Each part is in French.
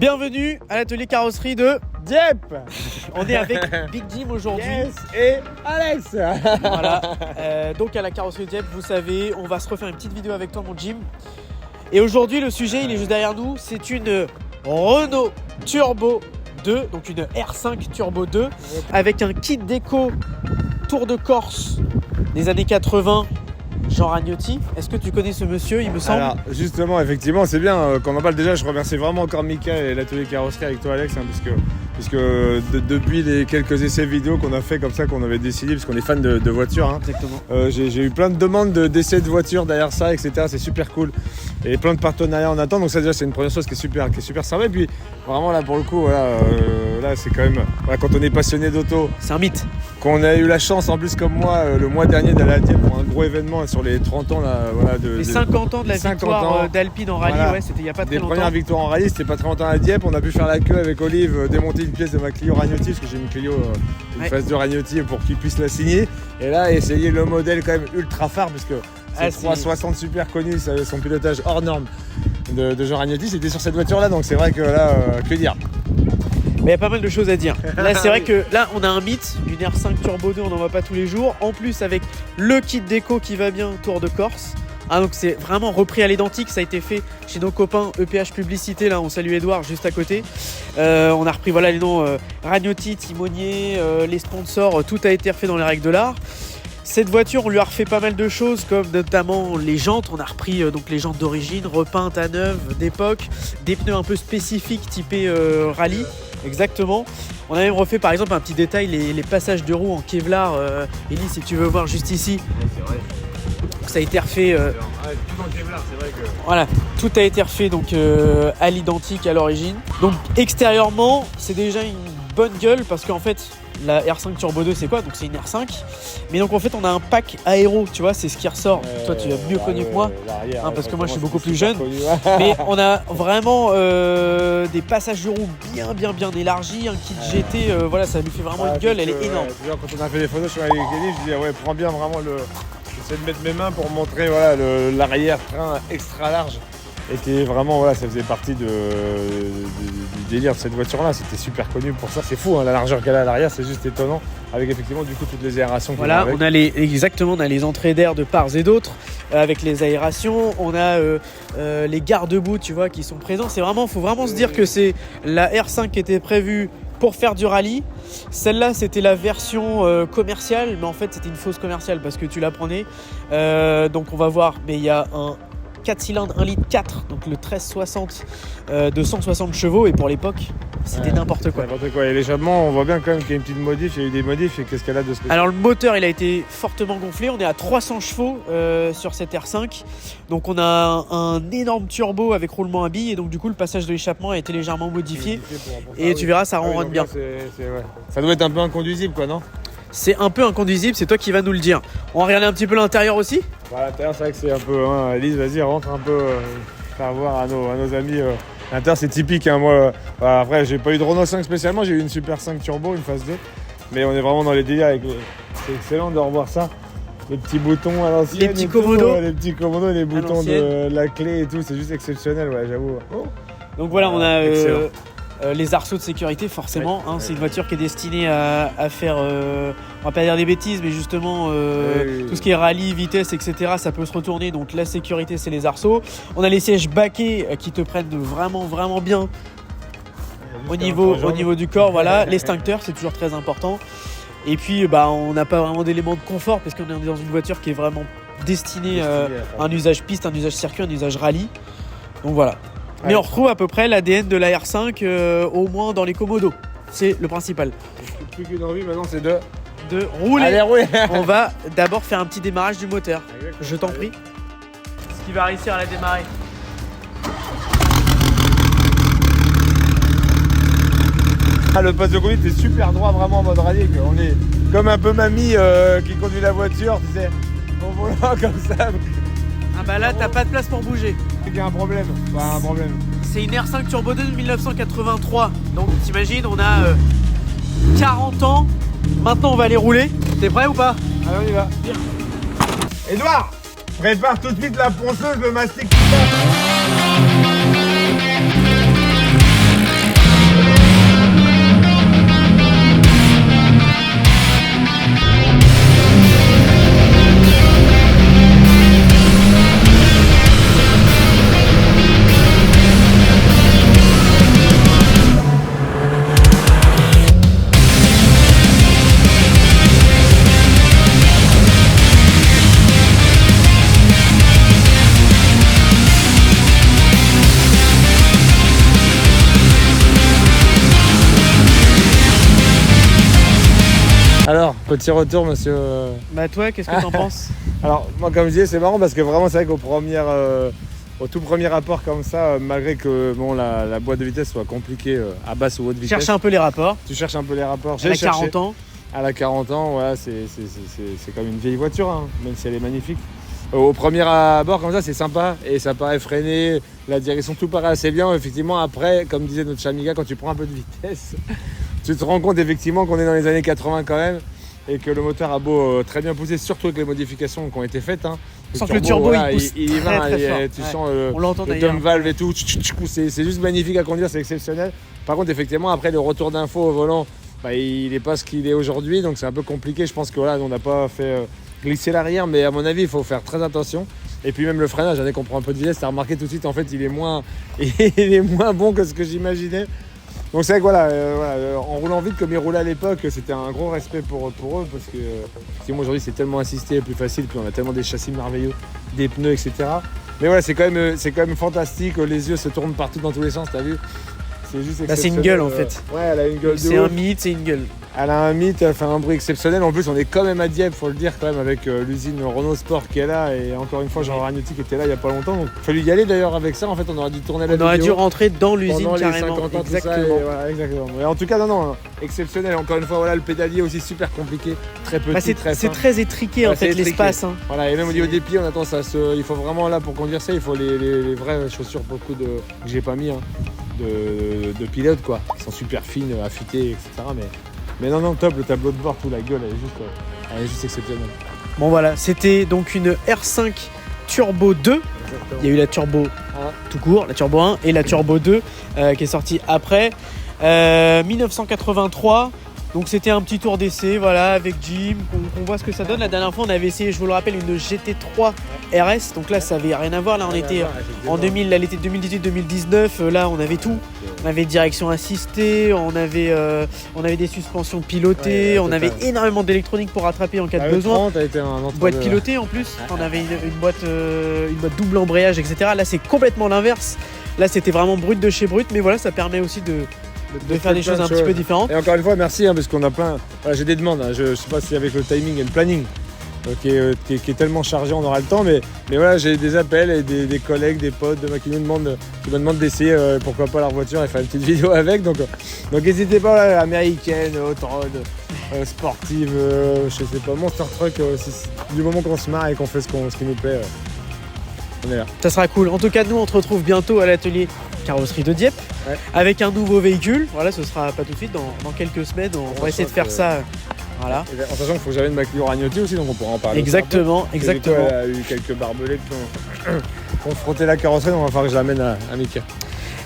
Bienvenue à l'atelier carrosserie de Dieppe. On est avec Big Jim aujourd'hui. Yes, et Alex. Voilà. Donc à la carrosserie de Dieppe, vous savez, on va se refaire une petite vidéo avec toi mon Jim. Et aujourd'hui le sujet il est juste derrière nous, c'est une Renault Turbo 2, donc une R5 Turbo 2 avec un kit déco Tour de Corse des années 80. Jean Ragnotti, est-ce que tu connais ce monsieur, il me semble? Alors justement, effectivement, c'est bien qu'on en parle déjà. Je remercie vraiment encore Mika et l'atelier carrosserie avec toi Alex, puisque depuis les quelques essais vidéo qu'on a fait comme ça, qu'on avait décidé, parce qu'on est fan de voitures. Hein, exactement. J'ai eu plein de demandes d'essais de voitures derrière ça, etc. C'est super cool. Et plein de partenariats en attente. Donc ça déjà c'est une première chose qui est super sympa. Et puis vraiment là pour le coup, voilà, là c'est quand même, voilà, quand on est passionné d'auto. C'est un mythe. Qu'on a eu la chance en plus comme moi le mois dernier d'aller à Dieppe pour un gros événement sur les 30 ans là, voilà, les 50 ans de la victoire d'Alpine en rallye, voilà. Ouais, c'était il n'y a pas très longtemps. Les premières victoires en rallye, c'était pas très longtemps à Dieppe. On a pu faire la queue avec Olive, démonter une pièce de ma Clio Ragnotti, parce que j'ai une Clio, une phase de Ragnotti pour qu'il puisse la signer. Et là, essayer le modèle quand même ultra phare, parce que c'est 360 super connu, son pilotage hors norme de Jean Ragnotti, c'était sur cette voiture là, donc c'est vrai que là, que dire. Mais il y a pas mal de choses à dire. Là, c'est vrai que là, on a un mythe, une R5 Turbo 2, on n'en voit pas tous les jours. En plus, avec le kit déco qui va bien, Tour de Corse. Ah, donc c'est vraiment repris à l'identique. Ça a été fait chez nos copains EPH Publicité. Là, on salue Edouard juste à côté. On a repris voilà les noms Ragnotti, Timonier, les sponsors. Tout a été refait dans les règles de l'art. Cette voiture, on lui a refait pas mal de choses, comme notamment les jantes. On a repris donc les jantes d'origine, repeintes à neuf, d'époque, des pneus un peu spécifiques typés rallye. Exactement. On a même refait par exemple un petit détail, les passages de roues en Kevlar. Ellie, si tu veux voir juste ici. Ouais, c'est vrai. Ça a été refait. Tout en Kevlar, c'est vrai que. Voilà, tout a été refait donc à l'identique à l'origine. Donc extérieurement, c'est déjà une bonne gueule parce qu'en fait. La R5 Turbo 2 c'est quoi? Donc c'est une R5. Mais donc en fait on a un pack aéro, tu vois, c'est ce qui ressort. Toi tu as mieux connu que moi, parce que moi je suis beaucoup plus jeune. Mais on a vraiment des passages de roues bien élargis, un kit GT, voilà, ça lui fait vraiment une gueule, elle est énorme. Quand on a fait les photos sur Kelly, je disais ouais, prends bien vraiment j'essaie de mettre mes mains pour montrer voilà, l'arrière-train extra large. Et vraiment, voilà, ça faisait partie du délire de cette voiture-là. C'était super connu pour ça. C'est fou, hein, la largeur qu'elle a à l'arrière, c'est juste étonnant. Avec effectivement, du coup, toutes les aérations. Voilà, on a les entrées d'air de part et d'autre avec les aérations. On a les garde-boue, tu vois, qui sont présents. Faut vraiment se dire que c'est la R5 qui était prévue pour faire du rallye. Celle-là, c'était la version commerciale, mais en fait, c'était une fausse commerciale parce que tu la prenais. Donc, on va voir, mais il y a un 4 cylindres 1,4 litre, donc le 1360 de 160 chevaux, et pour l'époque c'était n'importe quoi. Et l'échappement, on voit bien quand même qu'il y a une petite modif, il y a eu des modifs, et qu'est-ce qu'elle a de spécial? Alors le moteur il a été fortement gonflé, on est à 300 chevaux sur cette R5, donc on a un énorme turbo avec roulement à billes, et donc du coup le passage de l'échappement a été légèrement modifié et tu verras ça ronronne bien. Ouais. Ça doit être un peu inconduisible quoi, non? C'est un peu inconduisible, c'est toi qui vas nous le dire. On va regarder un petit peu l'intérieur aussi. Bah, l'intérieur c'est vrai que c'est un peu, hein, Elise, vas-y rentre un peu, faire voir à nos amis. L'intérieur c'est typique, hein, moi, après j'ai pas eu de Renault 5 spécialement, j'ai eu une Super 5 Turbo, une phase 2. Mais on est vraiment dans les délires avec c'est excellent de revoir ça. Les petits boutons à l'ancienne. Les petits commodos. Les petits commodos, les boutons de la clé et tout, c'est juste exceptionnel, ouais, j'avoue. Oh. Donc voilà, on a les arceaux de sécurité forcément, ouais, c'est une voiture qui est destinée à faire, on va pas dire des bêtises, mais justement tout ce qui est rallye, vitesse, etc. ça peut se retourner, donc la sécurité c'est les arceaux. On a les sièges baquets qui te prennent vraiment bien au niveau du corps, voilà. L'extincteur c'est toujours très important. Et puis on n'a pas vraiment d'éléments de confort parce qu'on est dans une voiture qui est vraiment destinée à un usage piste, un usage circuit, un usage rallye. Donc voilà. Mais on retrouve à peu près l'ADN de la R5 au moins dans les commodos. C'est le principal. Plus qu'une envie maintenant c'est de rouler. Allez, rouler. On va d'abord faire un petit démarrage du moteur. Je t'en prie. Ce qui va réussir à la démarrer. Le poste de conduite est super droit vraiment en mode rallye. On est comme un peu mamie qui conduit la voiture, tu sais, au volant comme ça. Ah bah là t'as pas de place pour bouger. Il y a un problème, C'est une R5 Turbo 2 de 1983. Donc t'imagines, on a 40 ans. Maintenant on va aller rouler. T'es prêt ou pas? Allez on y va. Edouard, prépare tout de suite la ponceuse, le mastic tout ça. Alors, petit retour, monsieur. Bah toi, qu'est-ce que t'en penses? Alors, moi, comme je disais, c'est marrant parce que vraiment, c'est vrai au tout premier rapport comme ça, malgré que bon, la boîte de vitesse soit compliquée à basse ou haute vitesse. Cherche un peu les rapports. Tu cherches un peu les rapports. Elle a 40 ans. À la 40 ans, voilà, c'est comme une vieille voiture, hein, même si elle est magnifique. Au premier abord, comme ça, c'est sympa et ça paraît freiné. La direction, tout paraît assez bien. Effectivement, après, comme disait notre Chamiga, quand tu prends un peu de vitesse, tu te rends compte effectivement qu'on est dans les années 80 quand même et que le moteur a beau très bien pousser, surtout avec les modifications qui ont été faites. Hein. Sans que le turbo voilà, il pousse il y va, très fort. Tu sens le dump valve et tout. C'est juste magnifique à conduire, c'est exceptionnel. Par contre, effectivement, après le retour d'info au volant, bah, il n'est pas ce qu'il est aujourd'hui, donc c'est un peu compliqué. Je pense que voilà, on n'a pas fait glisser l'arrière, mais à mon avis, il faut faire très attention. Et puis même le freinage, dès qu'on prend un peu de vitesse, t'as remarqué tout de suite, en fait, il est moins bon que ce que j'imaginais. Donc c'est vrai que voilà, en roulant vite comme ils roulaient à l'époque, c'était un gros respect pour eux parce que moi aujourd'hui c'est tellement assisté, plus facile, puis on a tellement des châssis merveilleux, des pneus, etc. Mais voilà, c'est quand même fantastique, les yeux se tournent partout dans tous les sens, t'as vu? C'est juste c'est une gueule en fait. Ouais, elle a une gueule de c'est un mythe, c'est une gueule. Elle a un mythe, elle fait un bruit exceptionnel. En plus, on est quand même à Dieppe, faut le dire, quand même, avec l'usine Renault Sport qui est là. Et encore une fois, Jean Ragnotti qui était là il n'y a pas longtemps. Donc, il a fallu y aller d'ailleurs avec ça. En fait, on aurait dû tourner la vidéo. On aurait dû rentrer dans l'usine carrément. 50 ans, exactement. Ça, voilà, exactement. Mais en tout cas, non, exceptionnel. Encore une fois, voilà, le pédalier aussi super compliqué, très petit, très fin. C'est très étriqué en fait l'espace. Hein. Voilà, et même au niveau des pieds, on attend ça. Il faut vraiment là pour conduire ça, il faut les vraies chaussures pour le coup que j'ai pas mis. Hein. De pilote quoi, qui sont super fines, affûtées, etc. Mais non, top, le tableau de bord, tout, la gueule, elle est juste exceptionnelle. Bon voilà, c'était donc une R5 Turbo 2. Exactement. Il y a eu la Turbo 1 tout court, la Turbo 1 et la Turbo 2 qui est sortie après. 1983. Donc c'était un petit tour d'essai, voilà, avec Jim, qu'on voit ce que ça donne. La dernière fois, on avait essayé, je vous le rappelle, une GT3 RS. Donc là, ça avait rien à voir. Là, on était en 2000, l'été 2018-2019. Là, on avait tout. On avait direction assistée, on avait des suspensions pilotées, on avait énormément d'électronique pour rattraper en cas de besoin. Boîte pilotée en plus. On avait une boîte double embrayage, etc. Là, c'est complètement l'inverse. Là, c'était vraiment brut de chez brut, mais voilà, ça permet aussi de faire des choses un petit peu différentes. Et encore une fois, merci, parce qu'on a plein. Voilà, j'ai des demandes, je sais pas si avec le timing et le planning qui est tellement chargé, on aura le temps, mais voilà, j'ai des appels et des collègues, des potes qui me demandent d'essayer, pourquoi pas leur voiture et faire une petite vidéo avec. Donc n'hésitez pas, là, américaine, hot-rod, sportive, je sais pas, monster truck, du moment qu'on se marre et qu'on fait ce qui nous plaît. On est là. Ça sera cool. En tout cas, nous, on te retrouve bientôt à l'atelier carrosserie de Dieppe avec un nouveau véhicule. Voilà, ce sera pas tout de suite, dans quelques semaines. On va essayer de faire ça. Voilà. En sachant qu'il faut que j'amène ma Clio Ragnotti aussi, donc on pourra en parler. Exactement. Elle a eu quelques barbelés qui ont frotté la carrosserie, donc on va falloir que je l'amène à Mika.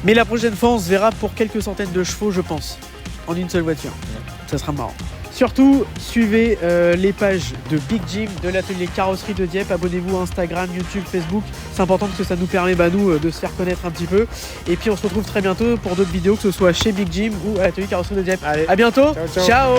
Mais la prochaine fois, on se verra pour quelques centaines de chevaux, je pense, en une seule voiture. Ça sera marrant. Surtout, suivez les pages de Big Jim, de l'atelier carrosserie de Dieppe. Abonnez-vous à Instagram, YouTube, Facebook. C'est important parce que ça nous permet, nous, de se faire connaître un petit peu. Et puis, on se retrouve très bientôt pour d'autres vidéos, que ce soit chez Big Jim ou à l'atelier carrosserie de Dieppe. Allez, à bientôt. Ciao.